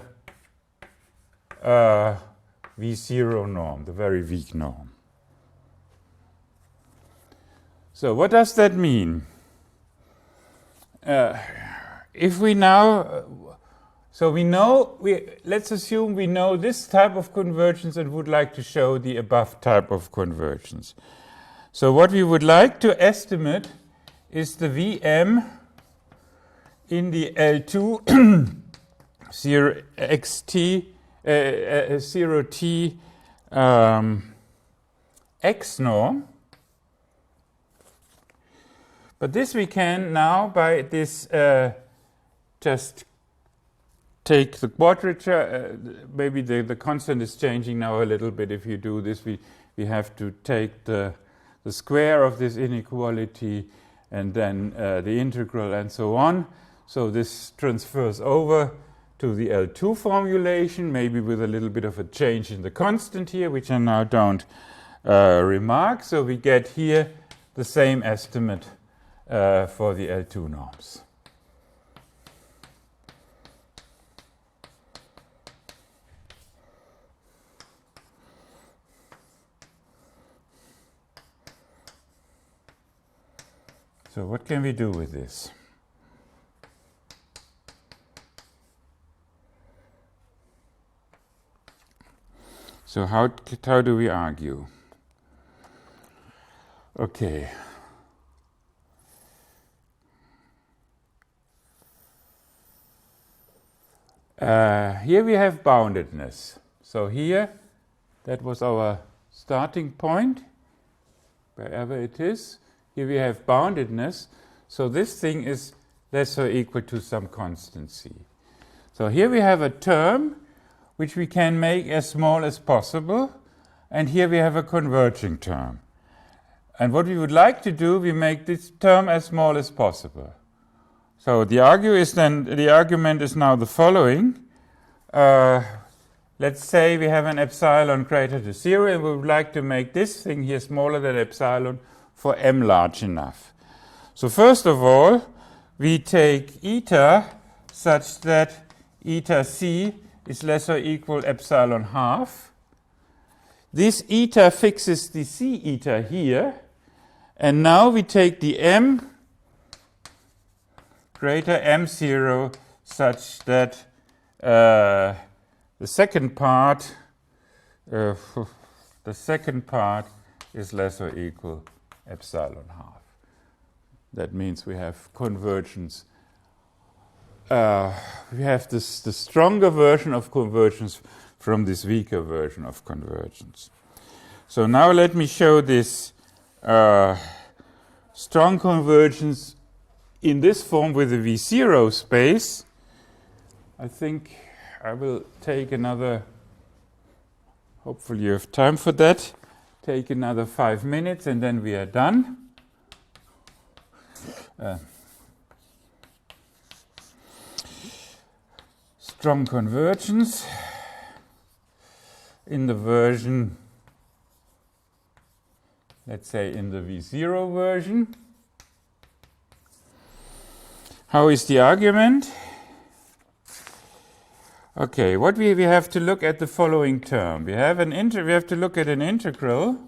V0 norm, the very weak norm. So what does that mean? If we now, so we know, let's assume we know this type of convergence and would like to show the above type of convergence. So what we would like to estimate is the Vm in the L2 0xt 0t x norm. But this we can now by this just take the quadrature. Maybe the constant is changing now a little bit. If you do this, we have to take the square of this inequality and then the integral and so on. So this transfers over to the L2 formulation, maybe with a little bit of a change in the constant here, which I now don't remark. So we get here the same estimate for the L2 norms. So what can we do with this? So how do we argue? Okay. Here we have boundedness. So here, that was our starting point, wherever it is. Here we have boundedness. So this thing is less or equal to some constancy. So here we have a term which we can make as small as possible. And here we have a converging term. And what we would like to do, we make this term as small as possible. So the argument is now the following. Let's say we have an epsilon greater to 0, and we would like to make this thing here smaller than epsilon for m large enough. So first of all, we take eta such that eta c is less or equal epsilon half. This eta fixes the c eta here. And now we take the m greater m0 such that the second part is less or equal epsilon half. That means we have convergence. We have the stronger version of convergence from this weaker version of convergence. So now let me show this strong convergence in this form with the V0 space. I think I will take another, hopefully you have time for that, take another 5 minutes and then we are done. Strong convergence in the version, let's say in the V0 version. How is the argument? Okay, what we have to look at the following term. We have to look at an integral.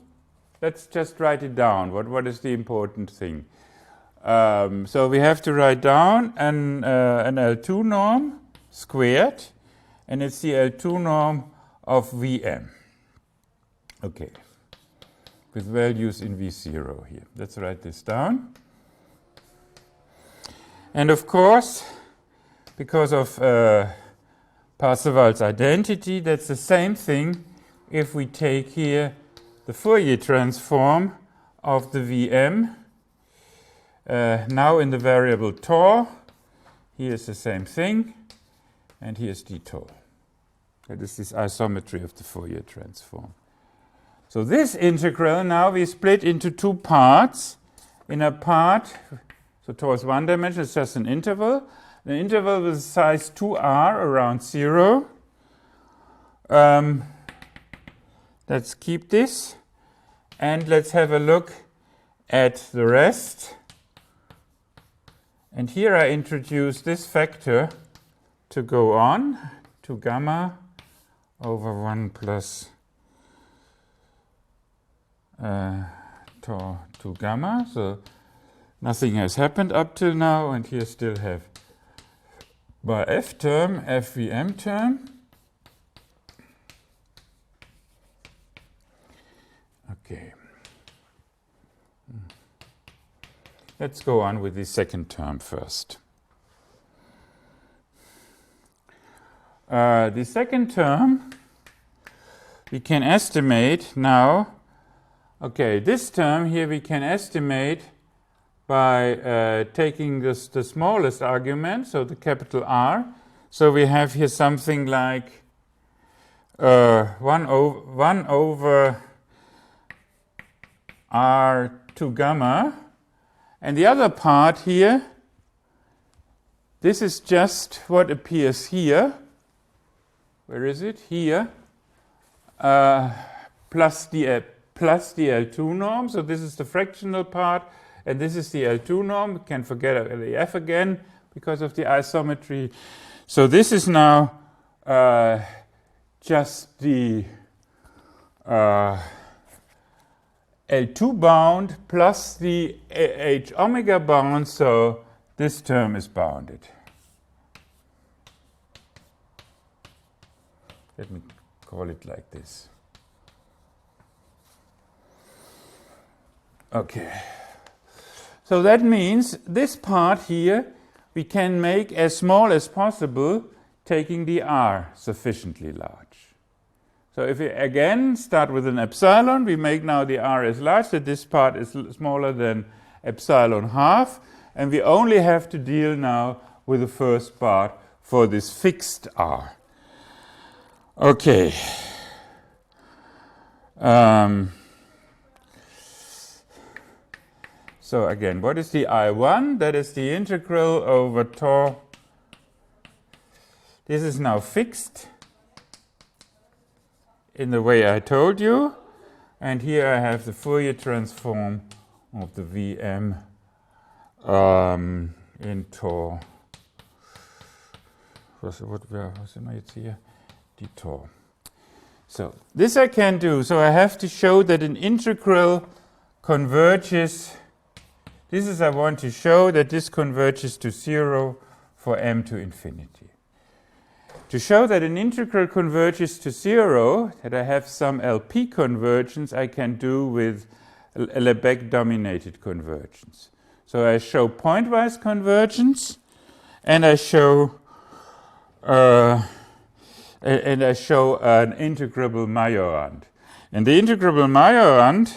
Let's just write it down. What is the important thing? So we have to write down an L2 norm squared, and it's the L2 norm of Vm. Okay, with values in V0 here. Let's write this down. And of course, because of Parseval's identity, that's the same thing if we take here the Fourier transform of the Vm. Now in the variable tau, here's the same thing, and here's d tau. That is this isometry of the Fourier transform. So this integral now we split into two parts. In a part, so tau is one dimension, it's just an interval. An interval with size 2r around 0. Let's keep this. And let's have a look at the rest. And here I introduce this factor to go on, 2 gamma over 1 plus tau 2 gamma. So nothing has happened up till now, and here still have my f term, fvm term. Okay. Let's go on with the second term first. The second term we can estimate now. Okay, this term here we can estimate by taking the smallest argument, so the capital R. So we have here something like 1 over R2 gamma. And the other part here, this is just what appears here. Where is it? Here. Plus the L2 norm. So this is the fractional part. And this is the L2 norm. We can forget the F again because of the isometry. So this is now just the L2 bound plus the H omega bound. So this term is bounded. Let me call it like this. Okay. So that means this part here we can make as small as possible, taking the r sufficiently large. So if we again start with an epsilon, we make now the r as large, that this part is smaller than epsilon half, and we only have to deal now with the first part for this fixed r. Okay. So again, what is the I1? That is the integral over tau. This is now fixed in the way I told you. And here I have the Fourier transform of the Vm in tau. Was immer jetzt hier? Die tau. So this I can do. So I have to show that an integral converges. This is I want to show that this converges to 0 for m to infinity. To show that an integral converges to 0, that I have some LP convergence, I can do with a Lebesgue-dominated convergence. So I show pointwise convergence, and I show an integrable Majorand. And the integrable Majorand,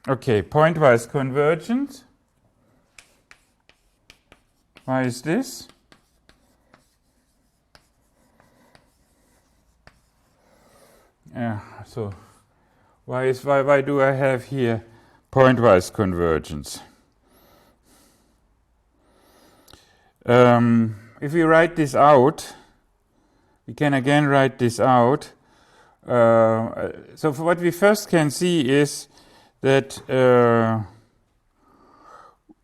okay, pointwise convergence. Why is this? So why do I have here pointwise convergence? If we write this out, we can again write this out. So for what we first can see is that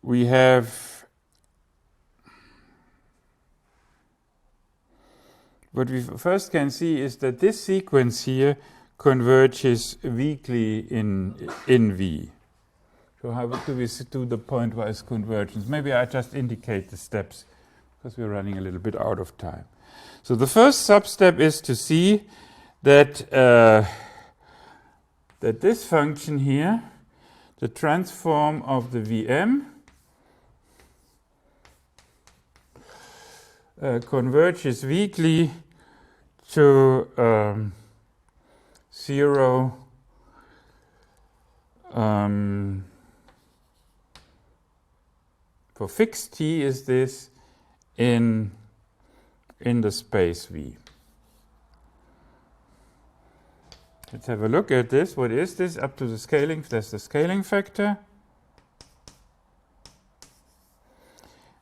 we have what we first can see is that this sequence here converges weakly in V. So how do we do the pointwise convergence? Maybe I just indicate the steps because we're running a little bit out of time. So the first sub-step is to see that that this function here, the transform of the Vm, converges weakly to 0 for fixed t is this in the space V. Let's have a look at this. What is this? Up to the scaling, that's the scaling factor.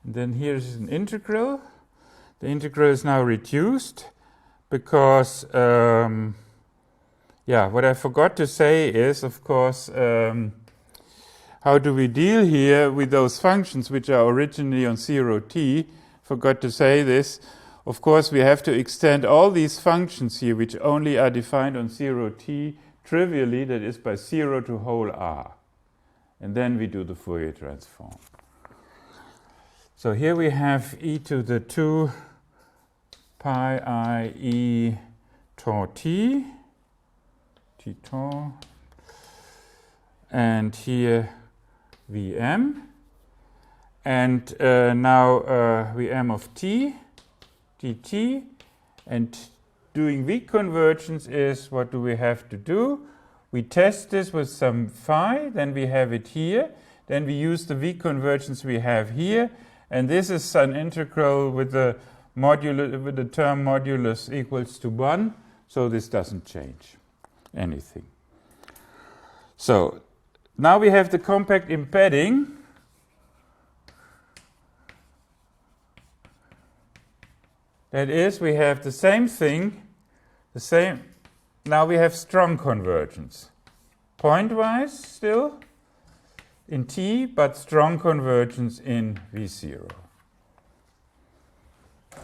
And then here's an integral. The integral is now reduced because, what I forgot to say is, of course, how do we deal here with those functions which are originally on 0t? Forgot to say this. Of course, we have to extend all these functions here, which only are defined on 0t, trivially, that is by 0 to whole r. And then we do the Fourier transform. So here we have e to the 2 pi I e tau t, t tau, and here Vm, and now Vm of t, dt, and doing weak convergence is, what do we have to do? We test this with some phi, then we have it here, then we use the weak convergence we have here, and this is an integral with the modulus, with the term modulus equals to 1, so this doesn't change anything. So now we have the compact embedding. That is, we have the same thing, now we have strong convergence. Pointwise still in T, but strong convergence in V0.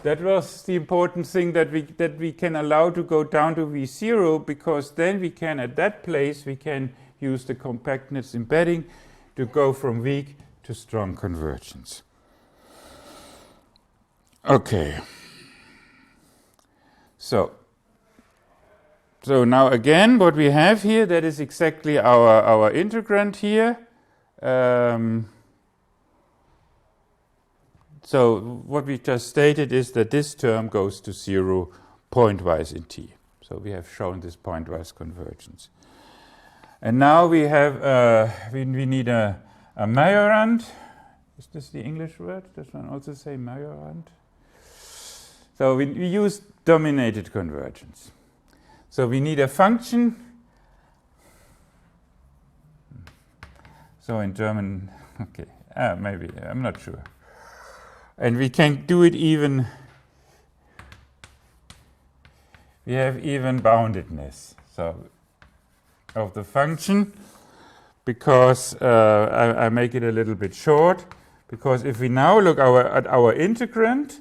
That was the important thing, that we can allow to go down to V0, because then we can, at that place, we can use the compactness embedding to go from weak to strong convergence. Okay. So So now again, what we have here, that is exactly our integrand here. So what we just stated is that this term goes to 0 pointwise in t. So we have shown this pointwise convergence. And now we have we need a Majorand. Is this the English word? Does one also say Majorand? So we use dominated convergence. So we need a function. So in German, okay, maybe, I'm not sure. And we can do it even, we have even boundedness. So of the function, because I make it a little bit short, because if we now look at our integrand,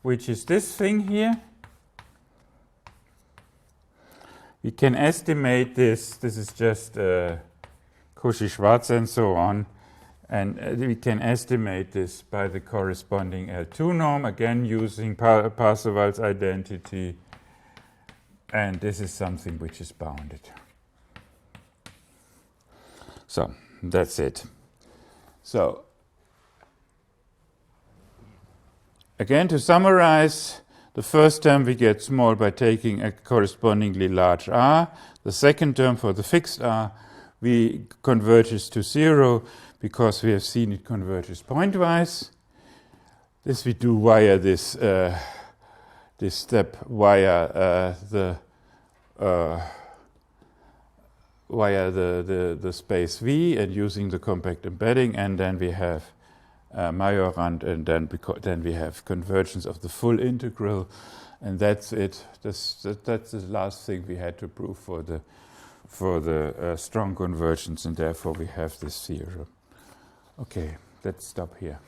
which is this thing here, we can estimate this. This is just Cauchy-Schwarz and so on. And we can estimate this by the corresponding L2 norm, again using Parseval's identity. And this is something which is bounded. So that's it. So again, to summarize, the first term we get small by taking a correspondingly large r. The second term for the fixed r, we converges to 0 because we have seen it converges pointwise. This we do via this step via the space V and using the compact embedding, and then we have Majorand, and then we have convergence of the full integral, and that's it. That's the last thing we had to prove for the strong convergence, and therefore we have this theorem. Okay, let's stop here.